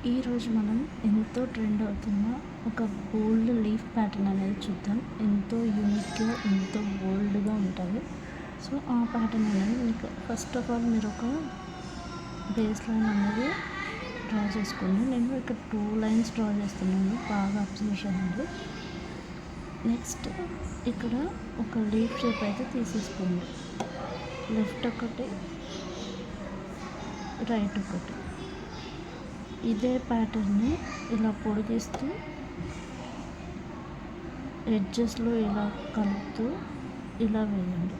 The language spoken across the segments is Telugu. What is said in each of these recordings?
ఈరోజు మనం ఎంతో ట్రెండ్ అవుతున్న ఒక బోల్డ్ లీఫ్ ప్యాటర్న్ అనేది చూద్దాం. ఎంతో యూనిక్గా ఎంతో బోల్డ్గా ఉంటుంది. సో ఆ ప్యాటర్న్ అనేది మీకు ఫస్ట్ ఆఫ్ ఆల్ మీరు ఒక బేస్ లైన్ అనేది డ్రా చేసుకోండి. నేను ఇక్కడ 2 లైన్స్ డ్రా చేస్తున్నాను, బాగా అబ్జర్వ్ చేయండి. నెక్స్ట్ ఇక్కడ ఒక లీఫ్ షేప్ అయితే తీసేసుకోండి. లెఫ్ట్ ఒకటి, రైట్ ఒకటి. ఇదే ప్యాటర్న్ని ఇలా పొడిగిస్తూ ఎడ్జెస్లో ఇలా కలుపుతూ ఇలా వేయండి.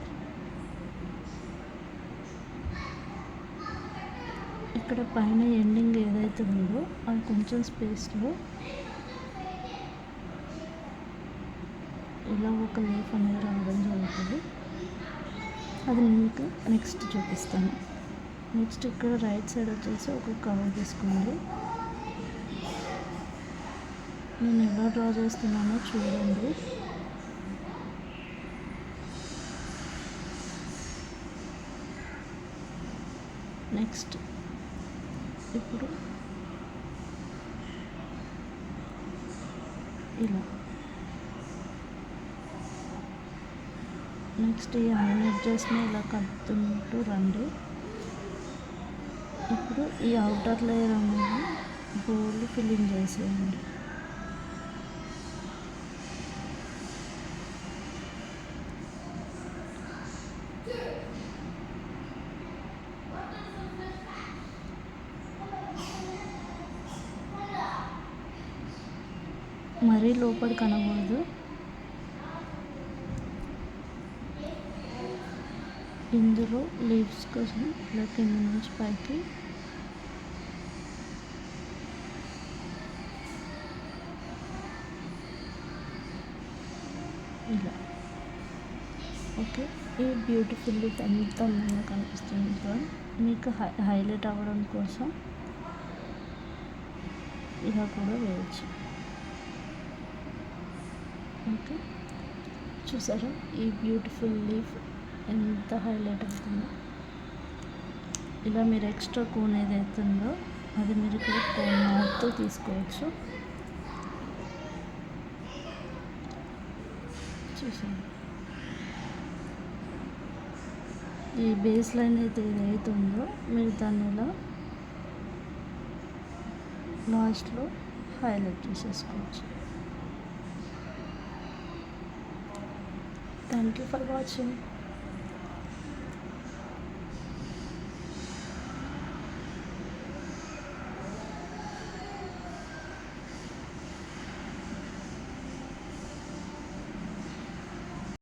ఇక్కడ పైన ఎండింగ్ ఏదైతే ఉందో అది కొంచెం స్పేస్లో ఇలా ఒక లీఫ్ అనేది రావడం జరుగుతుంది. అది మీకు నెక్స్ట్ చూపిస్తాను. నెక్స్ట్ ఇక్కడ రైట్ సైడ్ వచ్చేసి ఒక కవర్ తీసుకోండి. నేను ఎలా డ్రా చేస్తున్నానో చూడండి. నెక్స్ట్ ఇప్పుడు ఇలా నెక్స్ట్ ఈ అన్ని ఎడ్జెస్ని ఇలా కలుపుతుంటూ రండి. ఇప్పుడు ఈ అవుటర్ లేయర్ అనేది బోల్ ఫిల్లింగ్ చేసేయండి. మరీ లోపల కనకూడదు. ఇందులో లీవ్స్ కోసం ఇలా కింద నుంచి పైకి ఇలా. ఓకే, ఈ బ్యూటిఫుల్ లుక్ ఎంత అందంగా కనిపిస్తుందో మీకు హైలైట్ అవ్వడం కోసం ఇలా కూడా వేయచ్చు. ఓకే, చూసారా ఈ బ్యూటిఫుల్ లీఫ్ ఎంత హైలైట్ అవుతుందో. ఇలా మీరు ఎక్స్ట్రా కోన్ ఏదైతే ఉందో అది మీరు ఇక్కడ కోన్ నాట్తో తీసుకోవచ్చు. చూసాను ఈ బేస్ లైన్ అయితే ఏదైతే ఉందో మీరు దాన్ని ఇలా లాస్ట్లో హైలైట్ చేసేసుకోవచ్చు. Thank you for watching.